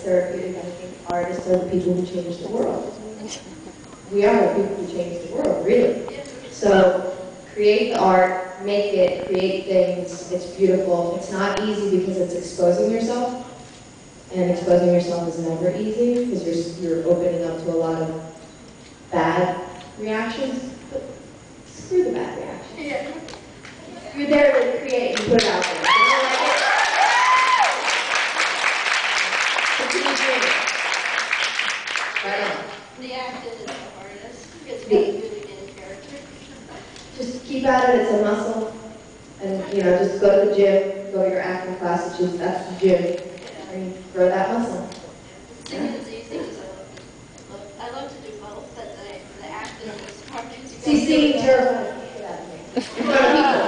therapeutic. I think artists are the people who change the world. We are the people who change the world, really. So create the art, make it, create things. It's beautiful. It's not easy because it's exposing yourself. And exposing yourself is never easy because you're opening up to a lot of bad reactions. But screw the bad reactions. Yeah. You're there to create and put it out there. You don't like it? Continue doing it. Right on. The acting is the hardest because you have to really get in character. Just keep at it. It's a muscle. And, you know, just go to the gym, go to your acting class, that's the gym. And grow that muscle. Singing is easy because I love to do both, but the acting is hard because you See, singing terrifying. In front of people.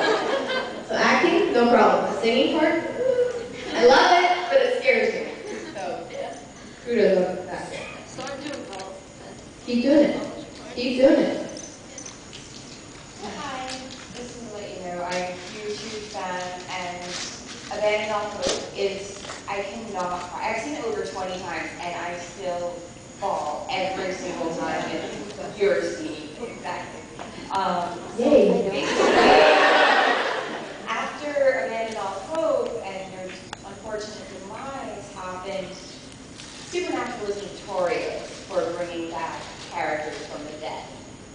So acting, no problem. The singing part, I love it, but it scares me. So yeah. Kudos on that. So I'm doing both. Keep doing it. Keep doing it. Hi, just to let you know, I'm a huge fan, and Abandoned Hope is, I cannot cry. I've seen it over 20 times, and I still fall every single time it's your scene. Exactly. Yay. After Abandoned Hope and your unfortunate demise happened, Supernatural is notorious for bringing back characters from the dead.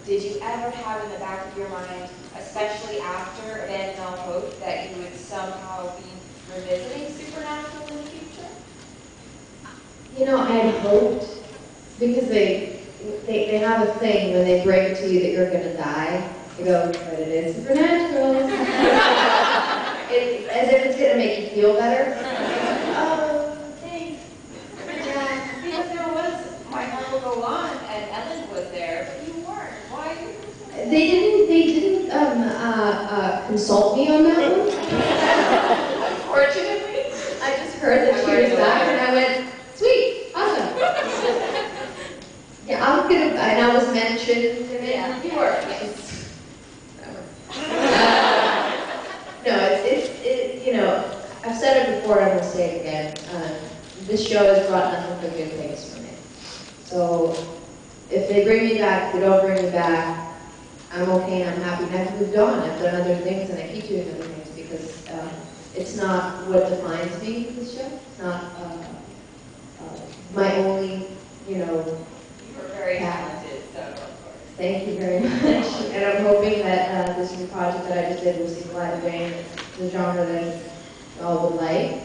Did you ever have in the back of your mind, especially after Abandoned Hope, that you would somehow be revisiting Supernatural in the future? You know, I had hoped, because they have a thing when they break to you that you're going to die. They go, but it is Supernatural. As if it's going to make you feel better. Oh, thanks. Yeah, because there was My Heart Will Go On, and Ellen was there, but you weren't. Why? They didn't consult me on that one. Unfortunately. I just heard that she was back, and I went, sweet, awesome. Yeah, I'm gonna, and I was mentioned in it. Yeah, you were. No, it's you know, I've said it before and I will say it again. This show has brought nothing but good things for me. So if they bring me back, if they don't bring me back, I'm okay and I'm happy. And I've moved on. I've done other things and I keep doing other things because it's not what defines me, this show. It's not my only, you know, You were very talented, so of course. Thank you very much. And I'm hoping that this new project that I just did will see the light of day, the genre that you all would like.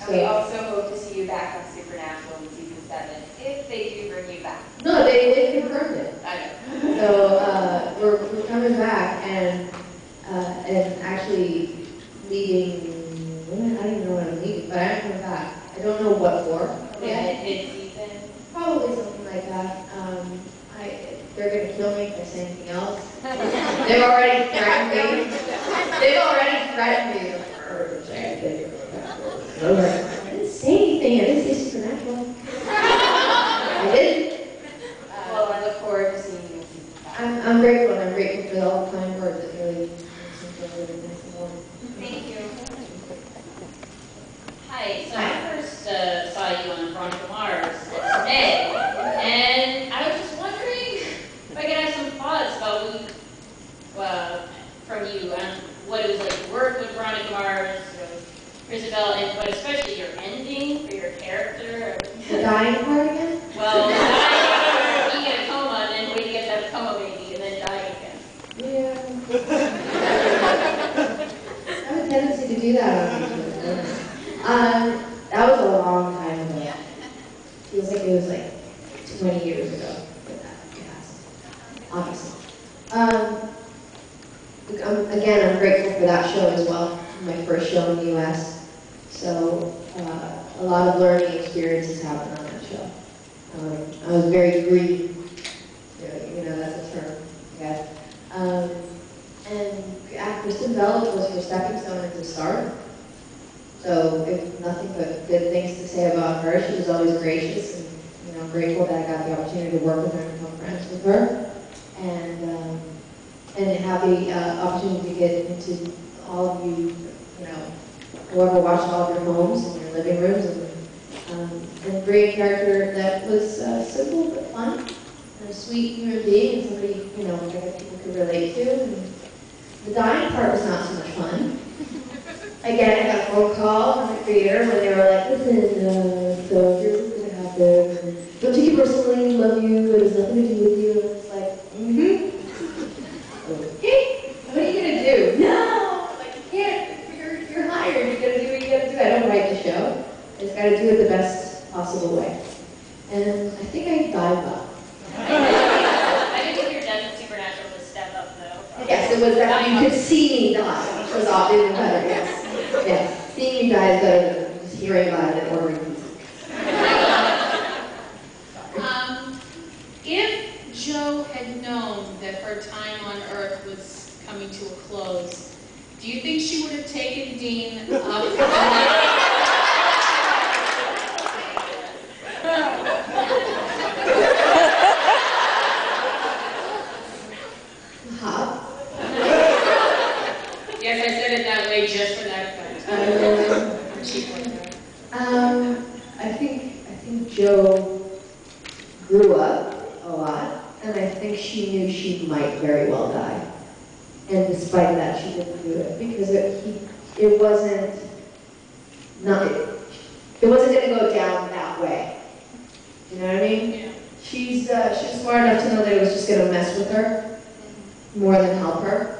And we also hope to see you back on Supernatural in season 7, if they do bring you back. No, they confirmed it. I know. So we're coming back and actually leaving. I don't even know when I'm leaving, but I'm coming back. I don't know what for. Yeah, mid-season. Probably something like that. They're going to kill me if I say anything else. They've already threatened me. They've already threatened me. I didn't say anything. I didn't say Supernatural. I didn't. Well, I look forward to seeing you in season 5. I'm grateful, and I'm grateful for all the kind words that really makes me feel really nice and warm. Thank you. Hi, so I first saw you on Veronica Mars today, and I was just wondering if I could have some thoughts about from you on what it was like to work with Veronica Mars, Isabel, but especially your ending for your character. The dying part again? Well, dying, being in a coma, and then waiting to get that coma baby, and then dying again. Yeah. I have a tendency to do that on YouTube. That was a long time ago. Feels like it was like 20 years ago. But that passed, obviously. Again, I'm grateful for that show as well. My first show in the U.S. So a lot of learning experiences happened on that show. I was very green. You know, that's a term, I guess. And Kristen Bell was her stepping stone into stardom. So if nothing but good things to say about her. She was always gracious, and you know, I'm grateful that I got the opportunity to work with her and become friends with her, and have the opportunity to get into all of you, you know, whoever watched all of your homes and your living rooms, and and bring a character that was simple but fun, and a sweet human being, and somebody, you know, that people could relate to. And the dying part was not so much fun. Again, I got a phone call from the creator when they were like, listen, so here's what's going to happen. Don't take it personally, love you, it has nothing to do with you. And it's like, okay, what are you going to do? No, like, you can't, you're hired, you got to do what you got to do. I don't write the show. I just got to do it the best possible way. And I think I died well. I didn't think your death was supernatural to step up, though. Yes, it was that you could see me die, which was even better, yes. Yes, seeing you die is better than just hearing about it and ordering pizza. If Jo had known that her time on Earth was coming to a close, do you think she would have taken Dean up? Yes, I said it that way just for that fact. I think Jo grew up a lot, and I think she knew she might very well die. And despite that, she didn't do it because it wasn't going to go down that way. You know what I mean? Yeah. She's smart enough to know that it was just going to mess with her more than help her.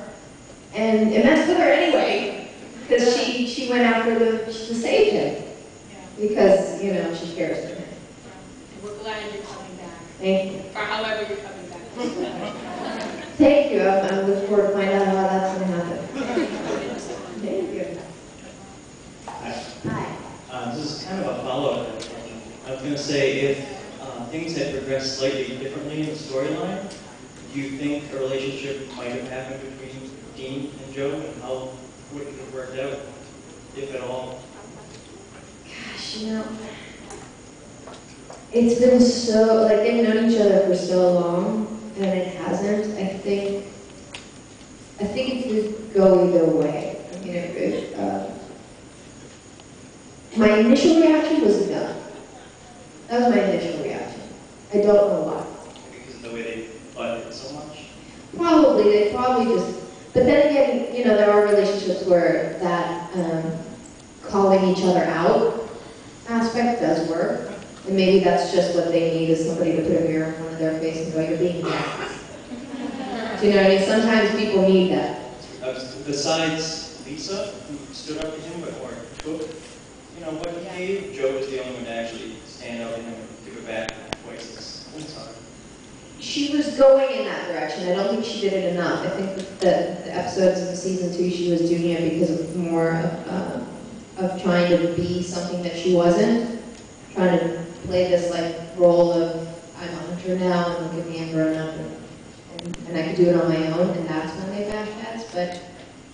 And it messed with her anyway, because she went after to save him. Yeah. Because, you know, she cares for him. And we're glad you're coming back. Thank you. For however you're coming back. Thank you. I'm looking forward to finding out how that's going to happen. Thank you. Hi. This is kind of a follow-up to that question. I was going to say, if things had progressed slightly differently in the storyline, do you think a relationship might have happened between Dean and Jo, and how would it have worked out, if at all? Gosh, you know, it's been so, like, they've known each other for so long, and it hasn't. I think it could go either way. I mean, my initial reaction was no. That was my initial reaction. I don't know why. Because of the way they butted so much? Probably, they probably just, but then again, you know, there are relationships where that calling each other out aspect does work. And maybe that's just what they need, is somebody to put a mirror in front of their face and go, you're being nasty. Do you know what I mean? Sometimes people need that. Besides Lisa, who stood up to him but weren't took, you know, what he gave, Jo was the only one to actually stand up to him and give it back twice as hard. She was going in that direction. I don't think she did it enough. I think that the episodes in season 2, she was doing it because of more of trying to be something that she wasn't. Trying to play this like role of, I'm a hunter now, and look at me, I'm grown up, and I could do it on my own, and that's when they bash heads.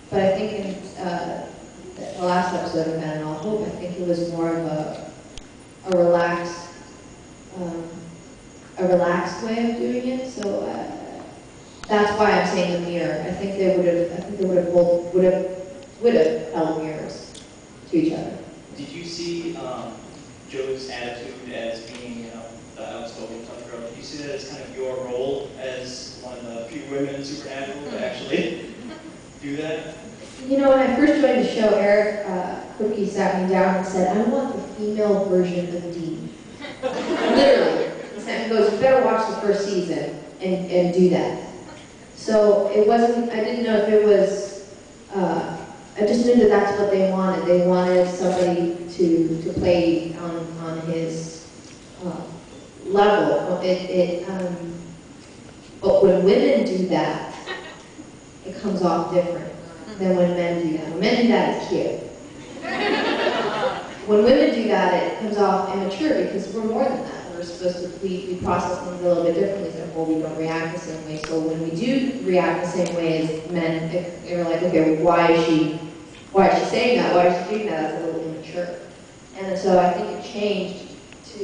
But I think in the last episode of Men and All Hope, I think it was more of a relaxed way of doing it. So that's why I'm saying the mirror. I think they would have held mirrors to each other. Did you see Jo's attitude as being, you know, the outspoken tough girl? Did you see that as kind of your role as one of the few women in Supernatural to actually do that? You know, when I first joined the show, Eric Kripke sat me down and said, I want the female version of Dean. Literally. He goes, you better watch the first season and do that. So it wasn't, I didn't know if it was, I just knew that that's what they wanted. They wanted somebody to play on his level. But when women do that, it comes off different than when men do that. When men do that, it's cute. When women do that, it comes off immature because we're more than that. We're supposed to, we process things a little bit differently, so we don't react the same way. So when we do react the same way as men, they're like, okay, well, why is she saying that? Why is she doing that? That's a little immature. And so I think it changed to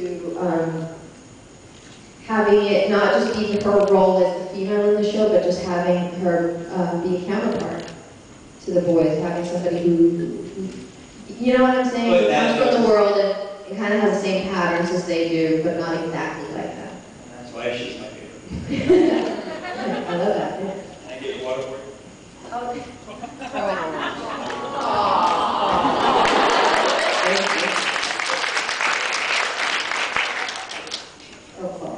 having it not just be her role as the female in the show, but just having her be a counterpart to the boys, having somebody who you know what I'm saying, who comes from the world it kind of has the same patterns as they do, but not exactly like that. And that's why she's my favorite. I love that. Can I get your water for you? Thank you. Oh, Paul.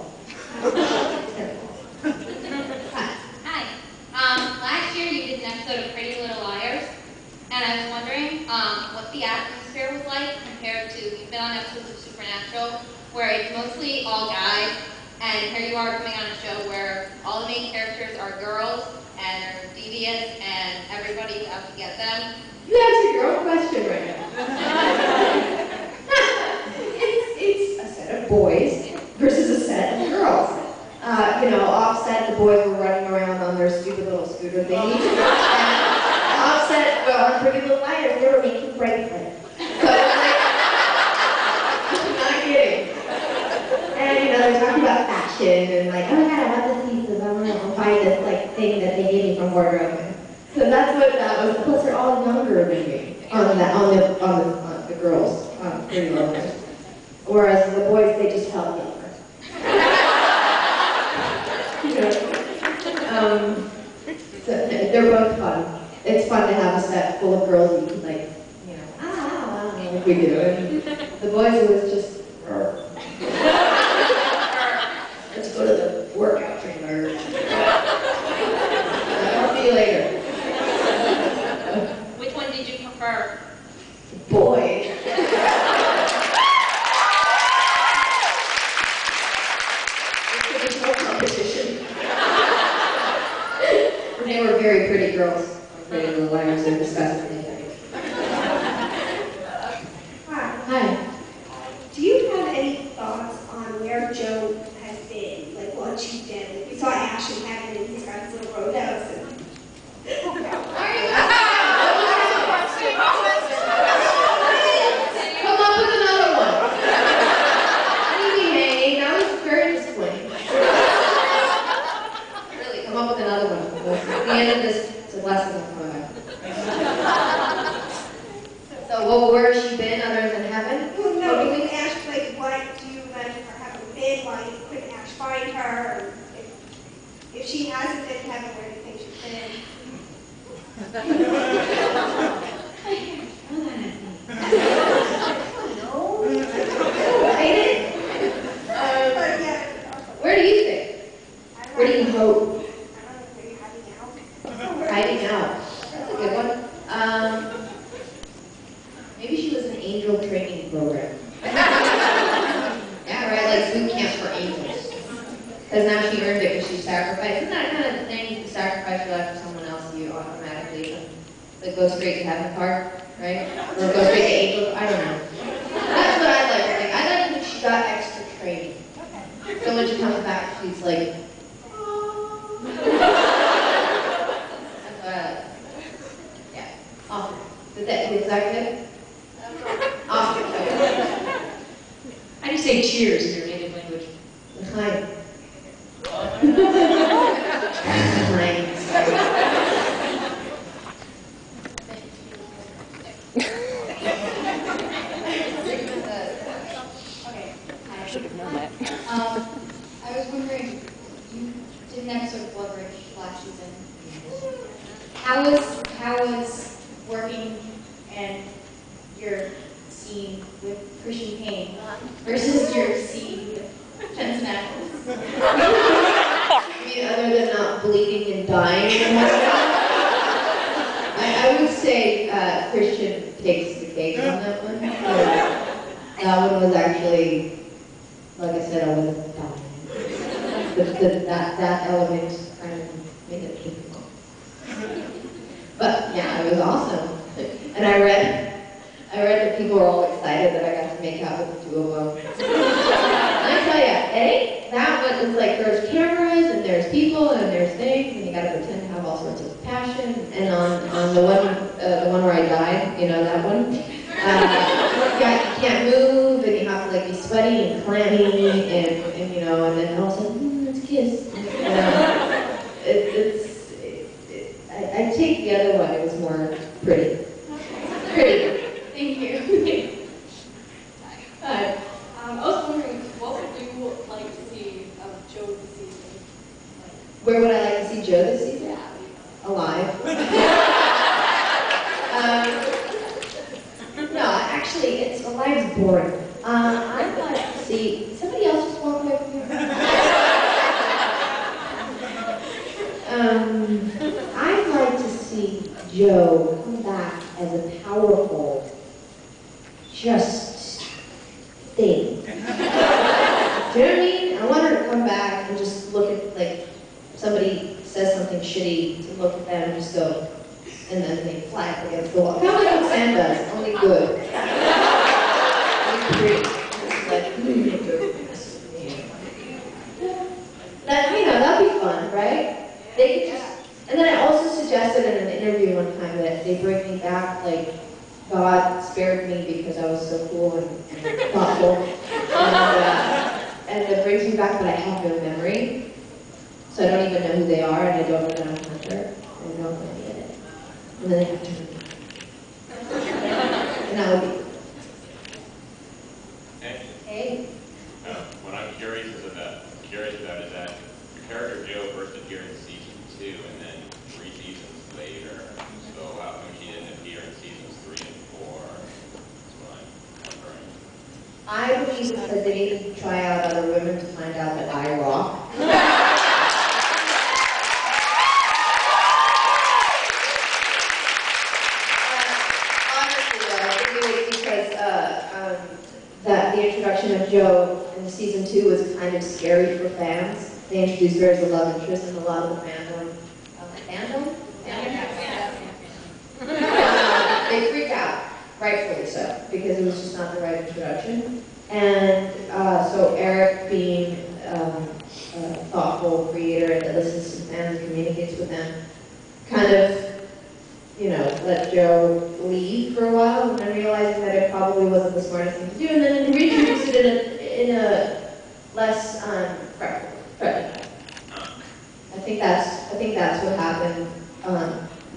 Hi. Last year you did an episode of Pretty Little Liars, and I was wondering what the atmosphere was like compared to, you've been on episodes of Supernatural, where it's mostly all guys, and here you are coming on a show where all the main characters are girls, and they're devious, and everybody's out to get them. You answered your own question right now. it's a set of boys versus a set of girls. Offset, the boys were running around on their stupid little scooter thingy. And Offset, on Pretty Little Liars, they were making bracelets. So, I'm not kidding. And, they're talking about fashion, and like, oh yeah, I love this piece, because I want to find this, thing that they gave me from wardrobe. So that's what that was. Plus, they're all younger than me on the girls, Pretty Little Liars. Whereas the boys, they just felt younger. So they're both fun. It's fun to have a set full of girls you can like we do. And the boys, it was just, let's go to the workout trainer. I'll see you later. Which one did you prefer? Boy. There's no competition. They were very pretty girls. Pretty Little Liars, they're disgusting. Hi. Do you have any thoughts on where Joe has been? Like what she's done? Like we saw Ash and Kevin and he's got his little roadhouse. Come up with another one. What do you mean, Amy? That was very disappointing. Really, come up with another one. At the end of this, it's a lesson of mine. So, where has she been other than heaven? Well, no, we asked like why do you imagine her having been? Why couldn't Ash find her? If she hasn't been in heaven, where do you think she's been? Where do you think? Where do you hope? I don't know, maybe hiding out. Hiding out. That's a good one. Maybe she was an angel training program. Yeah, right, like boot camp for angels. Because now she earned it because she sacrificed. Isn't that kind of the thing? If you sacrifice your life for someone else, you automatically go straight to heaven part, right? Or go straight to angels. I don't know. That's what I like. I like that she got extra training. So when she comes back, she's like, oh. That's what I like. Yeah. Awesome. Is that good? Awesome. How do you say cheers in your native language? Hi. Hi. I should have known that. I was wondering, you did an episode of Blood Rage last season. How was working and your scene with Christian Kane versus your scene with Jensen Ackles? I mean, other than not bleeding and dying. I would say Christian takes the cake on that one. That one was actually, like I said, I wasn't dying. That element kind of made it difficult. But yeah, it was awesome. And I read that people were all excited that I got to make out with the two of them. And I tell you, it ain't that much. It's like there's cameras and there's people and there's things and you got to pretend to have all sorts of passion. And on the one where I died, that one, you can't move and you have to like be sweaty and clammy and then all of a sudden let's kiss. I take the other one. It was more pretty. Pretty. Thank you. Hi. Where would I like to see Joe this season? Alive. No, actually, it's alive's boring. I'd like to see somebody else just walk away from here. I'd like to see Joe come back as a powerful, just thing. Do you know what I mean? I want her to come back and just look at, like, somebody says something shitty, to look at them and just go, and then they fly up against the wall. Kind of like what Sam does, only good. Only pretty. It's like, that, you know, that'd be fun, right? They could just, and then I also suggested in an interview one time that they bring me back, like, God spared me because I was so cool and thoughtful. And it brings me back, but I have no memory. So I don't even know who they are, and I don't know that I'm a hunter. I don't know if I get it. And then they have to turn me. And that would be. Hey. What I'm curious about is that your character Joe first appeared in season 2, and then 3 seasons later. So how come she didn't appear in seasons 3 and 4? That's what I'm wondering. I believe it's because they need to try out other women to find out that I rock. Honestly, though, I think it was because that the introduction of Joe in season 2 was kind of scary for fans. They introduced her as a love interest, and a lot of the fandom. They freaked out, rightfully so, because it was just not the right introduction. And so Eric, being a thoughtful creator that listens to fans and communicates with them, kind of, you know, let Joe leave for a while, and then realizing that it probably wasn't the smartest thing to do, and then reintroduced it in a less threatening way. I think that's what happened,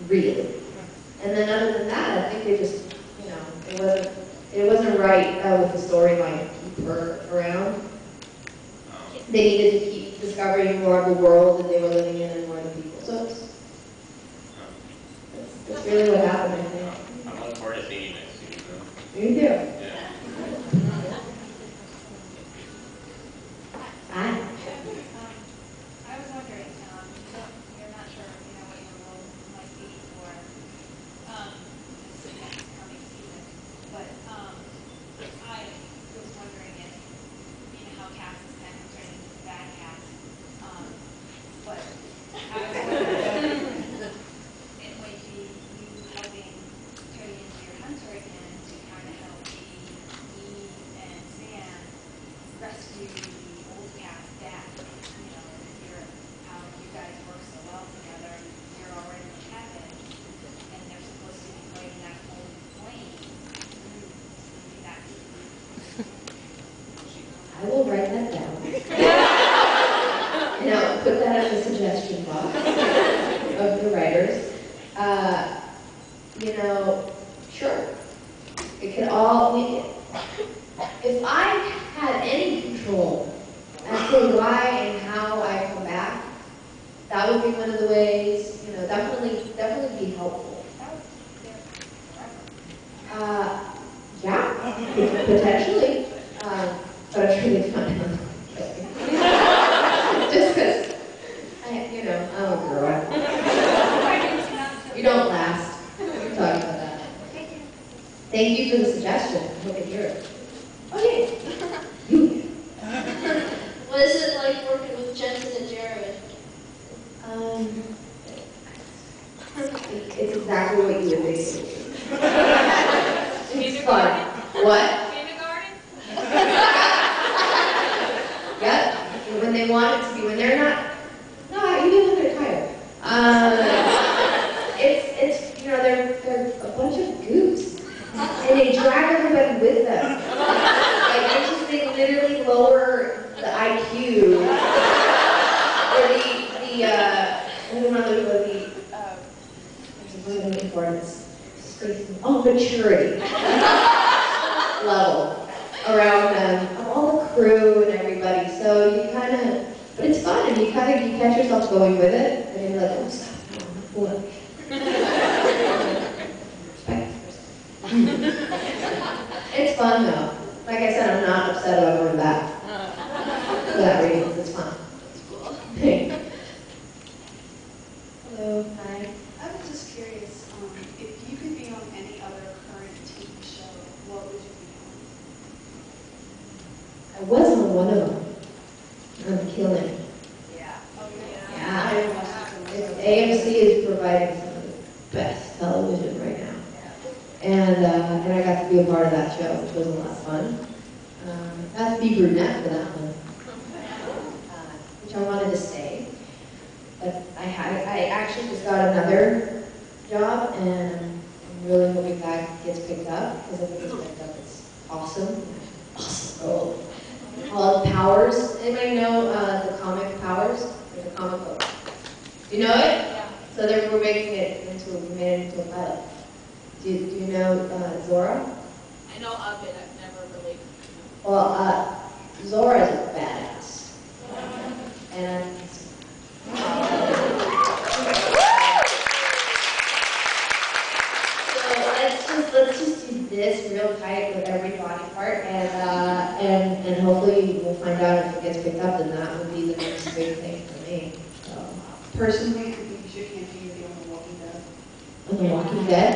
really. And then other than that, I think they just, you know, it wasn't right with the storyline to keep her around. They needed to keep discovering more of the world that they were living in and more of the people. So that's really what happened, I think. I'm looking forward to seeing you next season. Me too. Yeah. Hi. I was wondering, you're not sure, you know, what your role might be for this next coming season, but I was wondering if, you know, how Cass is kind of turning into the bad Cass, but I was wondering it might be you helping turn into your hunter again to kind of help me and Sam rescue the old Cass back. You know, if you're how you guys work so well together, you're already in heaven, and they're supposed to be fighting that holy flame. Maybe that could I will write that down. And I'll put that in the suggestion box of the writers. You know, sure. It could all be. If I had any control as to why and how I come back, that would be one of the ways, you know, definitely be helpful. Yeah, potentially. But I'm sure they found out. Just because, you know, I'm a girl. You don't last. We can talk about that. Thank you for the suggestion. I hope you hear it. Okay. What is it like working with Jensen and Jared? It's exactly what you would think. It's fun. What? Kindergarten? Yep. When they want it to be, when they're not. No, even when they're tired. It's you know they're a bunch of goofs, and they drag everybody with them. Like they literally lower the IQ or the I don't know there's a word I'm looking for. Maturity level around them, of all the crew and everybody. So you kind of, but it's fun, and you kind you catch yourself going with it, and you're like, oh, stop, what? It's fun though. Like I said, I'm not upset about going back. For that reason, it's fun. It's cool. Hello, hi. I was just curious, if you could be on any other current TV show, what would you be I was on one of them. I'm killing. on? Yeah. Oh, yeah. Yeah. AMC is providing some of the best television right now. And I got to be a part of that show, which was a lot of fun. I got to be brunette for that one, which I wanted to stay. But I actually just got another job, and I'm really hoping that gets picked up, because if it gets picked up, it's awesome. Awesome. Oh. Called Powers. Anybody know the comic Powers? There's a comic book. Do you know it? Yeah. So we're making it into a pilot. Do you know Zora? I know of it, I've never really. Well, Zora is a badass. And so let's just do this real tight with every body part, and hopefully we'll find out if it gets picked up, and that would be the next big thing for me. So, personally, I think you should continue to be on The Walking Dead. On The Walking Dead?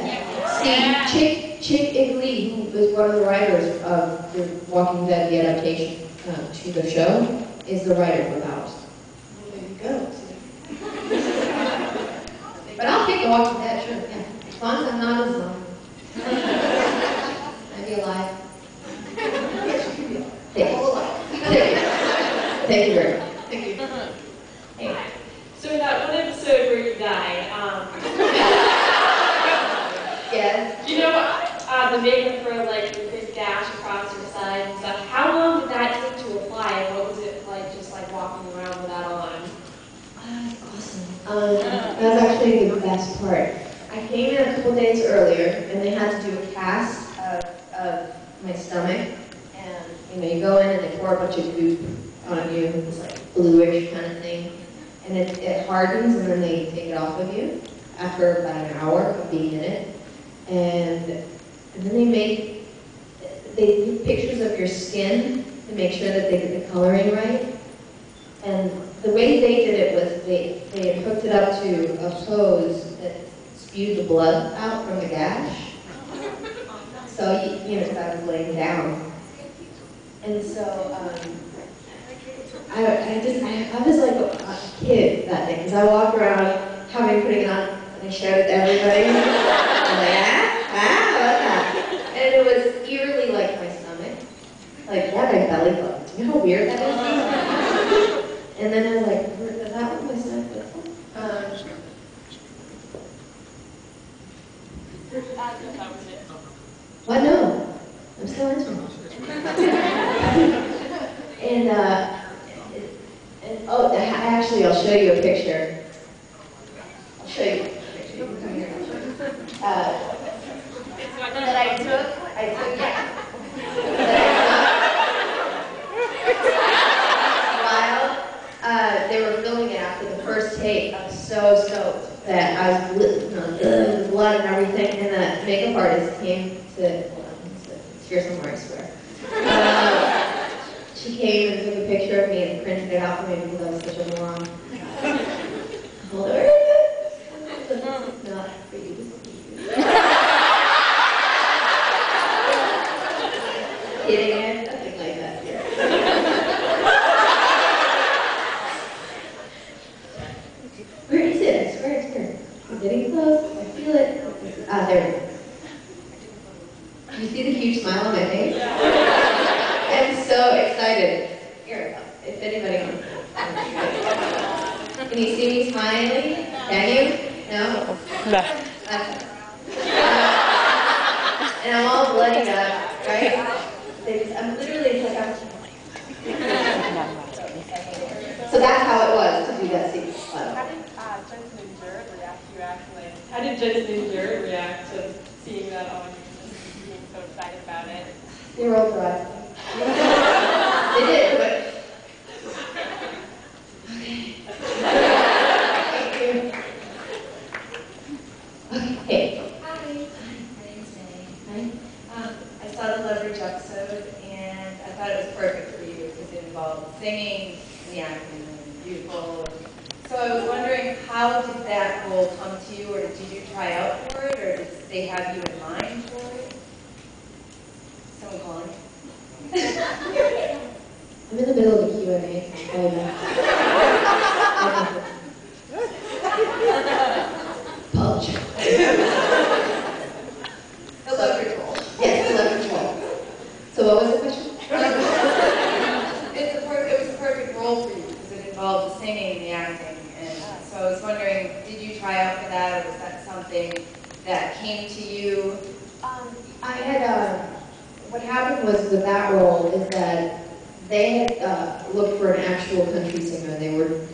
See, Chick Igley, who is one of the writers of The Walking Dead, the adaptation to the show, is the writer for Powers. Well, there you go. But I'll pick The Walking Dead, sure, yeah. As long as I'm not a zombie. I'd be alive. Thank you. Thank you very much. Thank you. Hey. So in that one episode where you died, Yes. do you know the makeup for like the big dash across your side and stuff? How long did that take to apply? And what was it like, just like walking around with that on? That's awesome. That was actually the best part. I came in a couple days earlier, and they had to do a cast of my stomach. And you go in and they pour a bunch of goop on you, it's like bluish kind of thing, and it hardens, and then they take it off of you after about an hour of being in it. And then they take pictures of your skin to make sure that they get the coloring right. And the way they did it was they had hooked it up to a hose that spewed the blood out from the gash. So, because I was laying down. And so, I was like a kid that day, because I walked around putting it on, and I showed it to everybody. I'm like, what's that? And it was eerily like my stomach. Like, yeah, my belly button. Do you know how weird that is? And then I was like, is that what my stomach looks like? What? No. I'm still answering. I'll show you a picture. I'll show you a picture. You can come here. That I took, while they were filming it after the first take. I was so stoked that I was the blood and everything, and the makeup artist came to, it's here somewhere, I swear. She came and took a picture of me and printed it out for me because I was such a moron. Hold her. Not for you to see. Kidding it? Nothing like that here. Where is it? I swear it's here. I'm getting close. I feel it. There it is. You see the huge smile on my face? I'm so excited. Here we go. If anybody wants to. Can you see me smiling? Can you? No? No. And I'm all bloodied up, right? I'm literally, it's like So that's how it was to do that scene. How did Jensen and Jared react to seeing that on you, being so excited about it? They were all thriving. They did, but... Okay. involved singing, the acting was beautiful. So I was wondering, how did that role come to you, or did you try out for it, or did they have you in mind for it? Someone calling? I'm in the middle of a Q&A. Apologize. The leverage role. Yes, the leverage role. So what was the question? It was a perfect role for you because it involved the singing and the acting. And so I was wondering, did you try out for that, or was that something that came to you? I had, what happened was with that role is that they had looked for an actual country singer. They were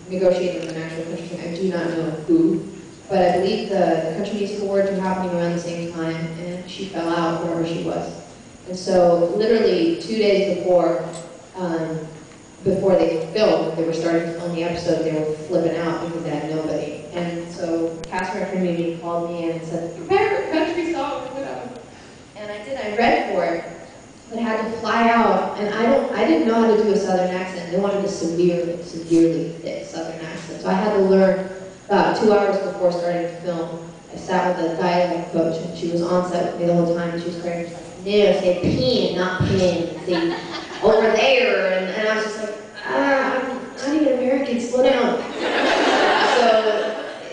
negotiating with an actual country singer. I do not know who, but I believe the Country Music Awards were happening around the same time, and she fell out wherever she was. And so literally 2 days before they filmed, they were starting to film the episode, they were flipping out because they had nobody. And so cast director Mimi called me in and said, "Prepare a country song," or whatever. And I did. I read for it, but I had to fly out, and I didn't know how to do a Southern accent. They wanted a severely thick Southern accent, so I had to learn about 2 hours before starting to film. I sat with a dialect coach, and she was on set with me the whole time, and she was crying. She was like, "No, say pin, not pin. Say over there." And I was just like, I'm not even American. Slow down. So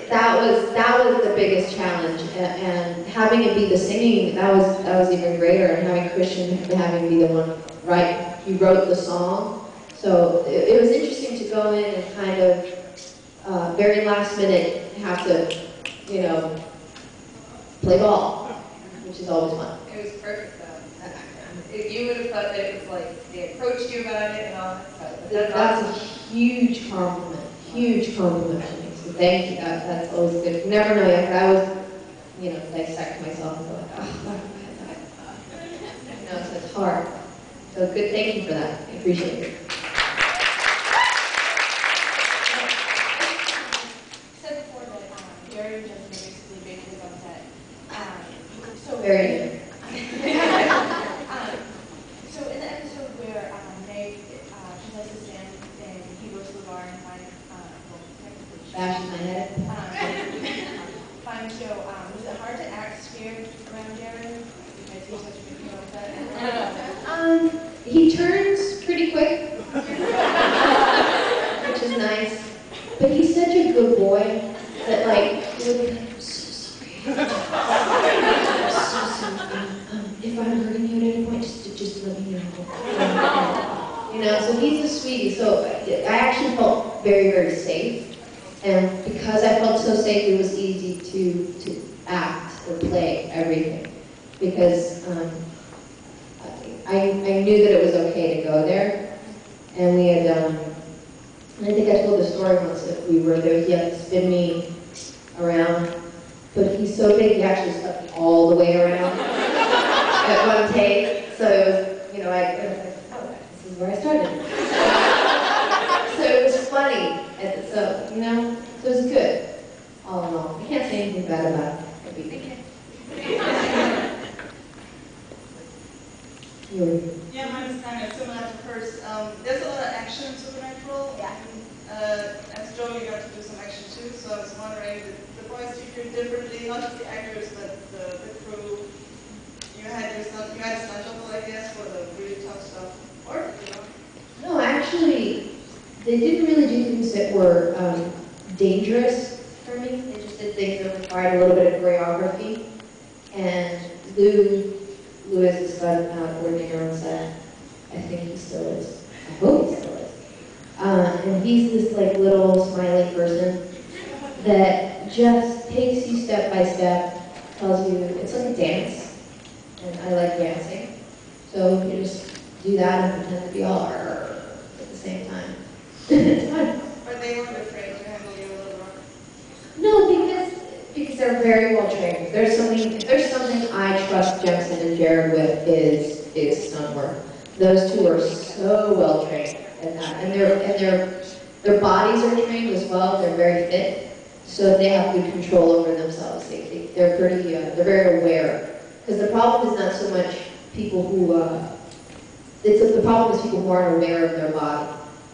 that was the biggest challenge, and having it be the singing, that was even greater, and having Christian having to be the one, right? He wrote the song, so it was interesting to go in and kind of very last minute have to, you know, play ball, which is always fun. It was perfect though. You would have thought that it was like they approached you about it and all that stuff. But That's a huge compliment to me. So thank you. That's always good. You never know. Like I was, you know, dissect myself and go like, oh, you know, so it's hard. So good. Thank you for that. I appreciate it. You said before that Jerry and Justin are basically babies on set. So Very good. So in the episode where Meg possesses Sam and he goes to the bar and finds Bashes my head. finds Joe, was it hard to act scared around Jerry because he's such a big hero on set? He turns pretty quick, which is nice. But he's such a good boy that like he would be like, "I'm so sorry. I'm so sorry. If I'm hurting you at any point, just let me know." You know, so he's a sweetie. So I actually felt very, very safe. And because I felt so safe, it was easy to act or play everything. Because I knew that it was okay to go there. And we had, and I think I told the story once that we were there. He had to spin me around. But he's so big, he actually stepped all the way around at one take. So it was, you know, I was like, oh, this is where I started. So it was funny. So, you know, so it was good, all in all. I can't say anything bad about it. Yeah, mine is kind of similar to hers. There's a lot of action in Supernatural. Yeah. As Joe, you got to do some action too, so I was wondering, the boys treat you differently, not just the actors, but the crew. You had a stunt double, I guess, for the really tough stuff. Or, you know? No, actually, they didn't really do things that were dangerous for me. They just did things that required a little bit of choreography. And Lou is the stunt coordinator on set. I think he still is. I hope he still is. And he's this like little smiling person that just takes you step by step, tells you, it's like a dance. And I like dancing. So you just do that and pretend to be all at the same time. It's fun. But they weren't afraid to handle you a little rough. No, because they're very well trained. If there's something I trust Jensen and Jared with is stunt work. Those two are so well trained in that, and their bodies are trained as well. They're very fit, so they have good control over themselves. They're pretty they're very aware. Because the problem is not so much people who the problem is people who aren't aware of their body.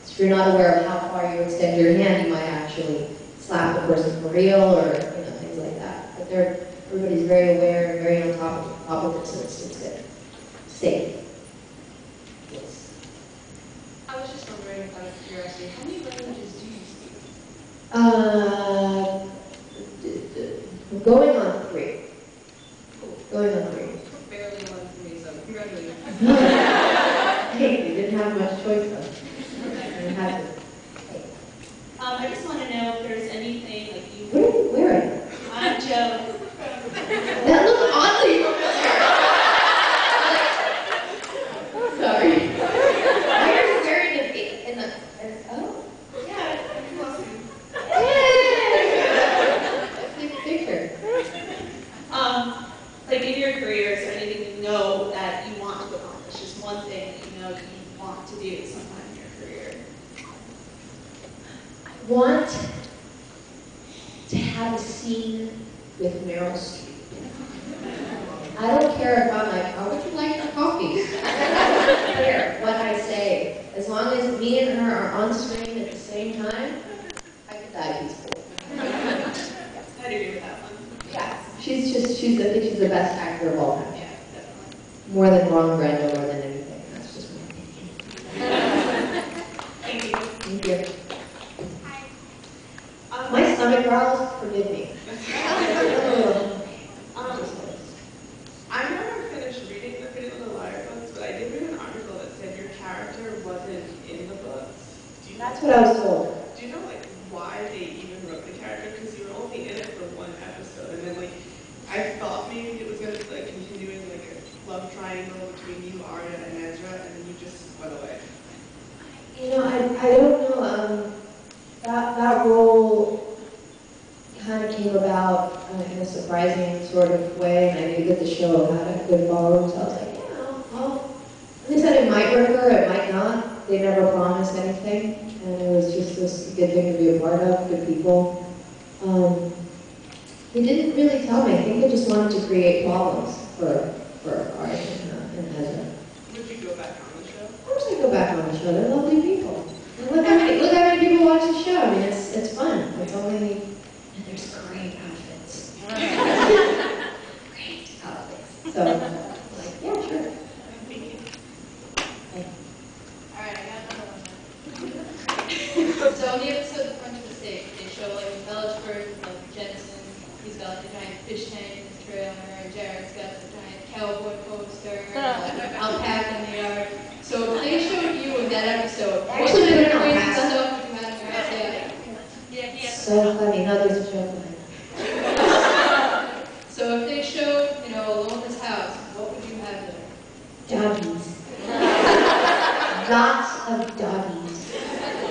So if you're not aware of how far you extend your hand, you might actually slap the person for real, or things like that. But everybody's very aware and very on top of it, so it's good. Safe. Yes. I was just wondering, out of curiosity, how many languages do you speak? I'm going on 3. Going on 3. Barely one for me, so congratulations. Hey, you didn't have much choice though. You had to. I just want to know if there's anything like you. Where are you? I'm Joe. That looks oddly familiar. Sorry. Why are you wearing it in the? Oh. Yeah. Take a picture. Like in your career, is there anything you know that you want to accomplish? Just one thing that you know you want to do sometime in your career. I want to have a scene with Meryl Streep. I don't care if I'm like, how would you like your coffee? I don't care what I say. As long as me and her are on screen at the same time, I could die peaceful. I'd agree with that one. Yeah. I think she's the best actor of all time. Yeah, definitely. More than Ron Brando, more than anything. That's just my opinion. Thank you. Thank you. My stomach growls, forgive me. I never finished reading the Pretty Little Liar books, but I did read an article that said your character wasn't in the books. That's what I was told. Do you know why they even wrote the character? Because you were only in it for one episode, and then I thought maybe it was going to be continuing a love triangle between you, Arya, and Ezra, and then you just went away. I don't know. That role kind of came about in a surprising sort of way, and I knew that the show had a good following, so I was like, yeah, they said it might work her, it might not. They never promised anything, and it was just this good thing to be a part of, good people. They didn't really tell me. I think they just wanted to create problems for Arya and Ezra. Would you go back on the show? Of course I go back on the show. They're lovely people. And look how many people watch the show. I mean, it's fun. It's only, and there's great outfits. Great outfits. So, yeah, sure. Thank you. Okay. All right, I got another one. So in the episode The Crunch of the Steak, they show Belchford with Jensen. He's got a giant fish tank in his trailer, and Jared's got the giant cowboy poster, and alpaca in the yard. So if they showed you in that episode, what Actually, kind of they're crazy alpaca. stuff would you have in your house? Yeah. So funny. No, there's a joke behind it. So if they showed, Alona's house, what would you have there? Doggies. Lots of doggies.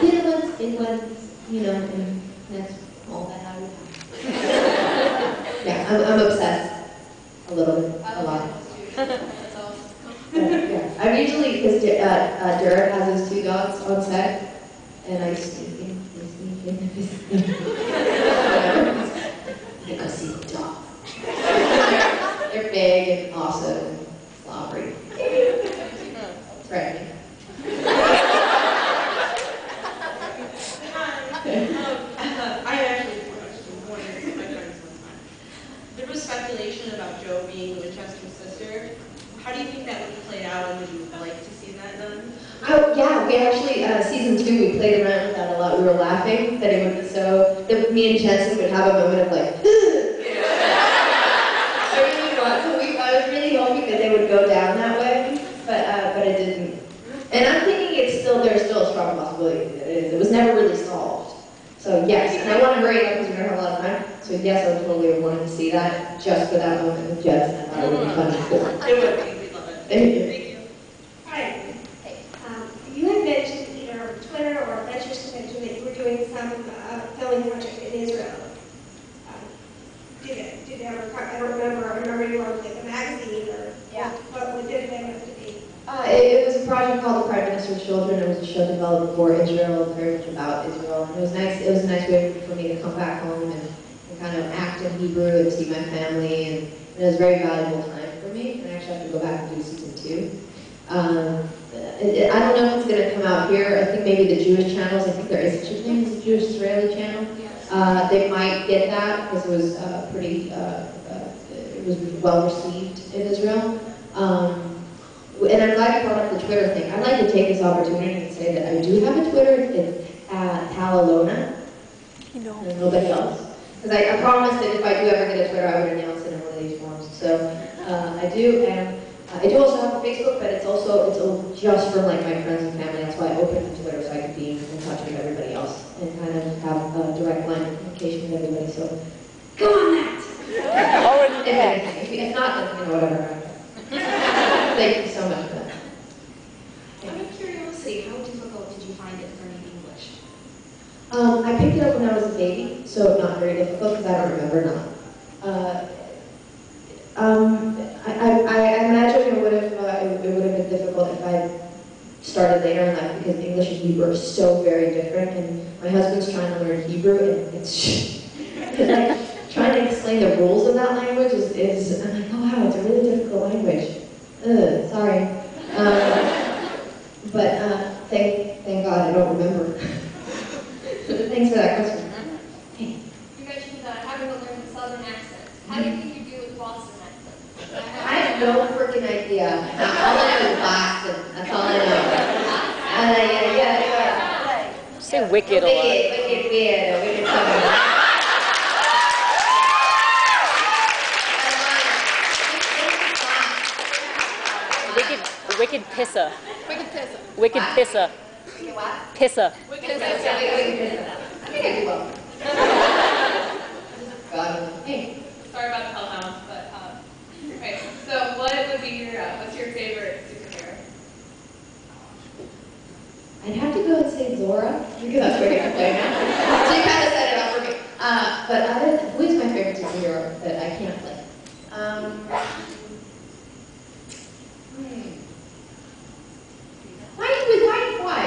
Little ones, big ones, and that's all that I would have. Yeah, I'm obsessed. A little bit, a lot. That's awesome. Yeah, I'm usually, because Derek has his 2 dogs on set, and I sneak in. I go see the dogs. They're big and awesome and slobbery. Threatening. I actually have a question. One of my friends one time. There was speculation about Joe being Winchester's sister. How do you think that would have played out, and would you like to see that done? Oh, yeah, we actually, season 2, we played around with that a lot. We were laughing that it would be that me and Jensen would have a moment of I was really hoping that they would go down that way, but it didn't. And I'm thinking there's still a strong possibility that it is. It was never really solved. So yes, and I want to hurry up because we're going to have a lot of time. So yes, I would totally have wanted to see that just for that moment with Jensen. I thought it would be fun and cool. It would be. We'd love it. Thank you. Thank you. Hi. You had mentioned either on Twitter or Let's mentioned that you were doing some filming project in Israel. Did it ever? I don't remember. I remember you were like a magazine or what did it end up to be? It was a project called The Prime Minister's Children. It was a show developed for Israel, very much about Israel. And it was nice. It was a nice way for me to come back home and kind of act in Hebrew and see my family. And it was a very valuable time for me. And I actually have to go back and do season 2. I don't know if it's going to come out here. I think maybe the Jewish channels, I think there is such a thing as a Jewish Israeli channel. They might get that because it was it was well received in Israel. And I'm glad you brought up the Twitter thing. I'd like to take this opportunity and say that I do have a Twitter. It's Tal Alona. And nobody else. Because I promised that if I do ever get a Twitter, I would announce it in one of these forums. So I do, and I do also have a Facebook, but it's just for like my friends and family. That's why I opened the Twitter, so I could be in touch with everybody else and kind of have a direct line of communication with everybody. So go on that. If not, then whatever. Thank you so much for that. Out of curiosity, how difficult did you find it learning English? I picked it up when I was a baby, so not very difficult because I don't remember now. I imagine it would have been difficult if I started later in life because English and Hebrew are so very different, and my husband's trying to learn Hebrew, and it's like trying to explain the rules of that language is I'm like, oh wow, it's a really difficult language. Sorry. But thank God I don't remember. Thanks for that question. You mentioned having to learn the southern accent. How do you think you do with Boston accent? I have no freaking idea. All I know is Boston. That's all I know. Yeah. Say wicked a lot. Wicked weird. Wicked southern. Wicked pisser. Wicked pissa. Wicked pisser. Wicked what? Pisser. Wicked Wicked pissa. I think I do well. God. Hey. Sorry about the hellhounds, but right. So, what would be your what's your favorite superhero? I'd have to go and say Zora because that's what you're playing now. So you kind of set it up for me. But who is my favorite superhero that I can't play? Why?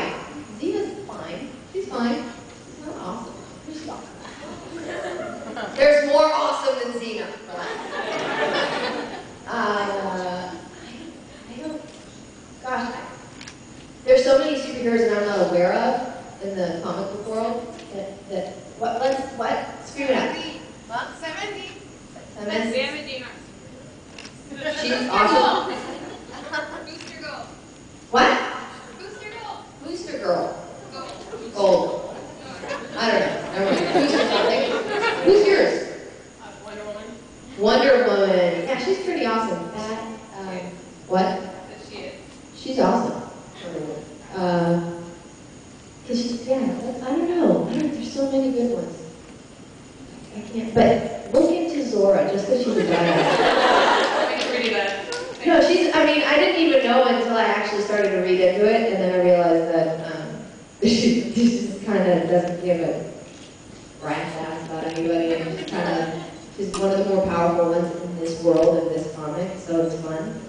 Xena's fine. She's fine. She's not awesome. She's awesome. There's more awesome than Xena. I don't. Gosh, there's so many superheroes that I'm not aware of in the comic book world. What? Scream it out. What? 70. 70. 70. She's awesome. Booster Gold. What? Booster Gold. Booster Girl. Gold. Gold. I don't know. Never mind. Booster something. Who's yours? Wonder Woman. Wonder Woman. Yeah, she's pretty awesome. What? That she is. She's awesome. Cause she's, I don't know. There's so many good ones. I can't, but look into Zora just because she's a badass. I can read that. No, I didn't even know until I actually started to read into it, and then I realized that she just kind of doesn't give a rat's ass about anybody, and she's one of the more powerful ones in this world, in this comic, so it's fun.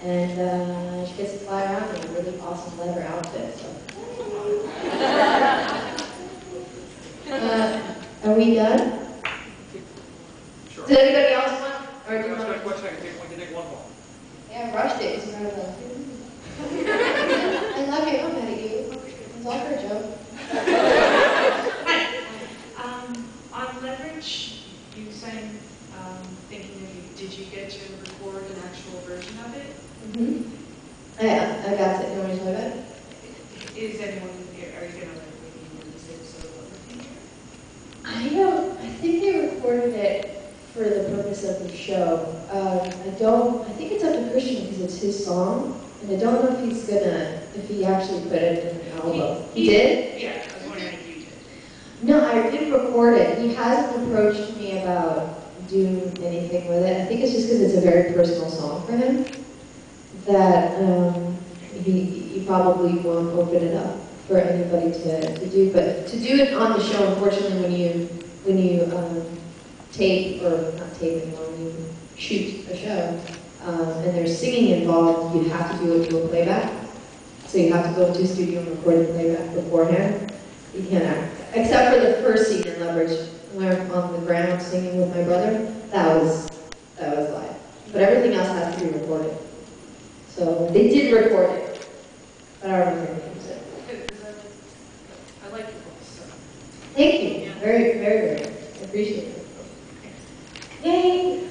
And she gets to fly around in a really awesome leather outfit, so. Are we done? Sure. Does anybody else want? Or do you want? Question, I can take one more. Yeah, I rushed it. I love you. I'm mad at you. It's all for a joke. Hi. On Leverage, you sang thinking of you. Did you get to record an actual version of it? I got it. You want me to play it? Is anyone, are you going to maybe release it so I think they recorded it for the purpose of the show. I think it's up to Christian because it's his song, and I don't know if he actually put it in the album. He did? Yeah, I was wondering if you did. No, I didn't record it. He hasn't approached me about doing anything with it. I think it's just because it's a very personal song for him that he probably won't open it up for anybody to do. But to do it on the show, unfortunately, when you tape, or not tape anymore, when you shoot a show, and there's singing involved, you have to do it to a playback. So you have to go into a studio and record the playback beforehand. You can't act. Except for the first scene in Leverage, where I'm on the ground singing with my brother, that was live. But everything else has to be recorded. So they did record it. I don't remember the name of it. I like your books, so. Thank you. Very, very, very. I appreciate it. Yay!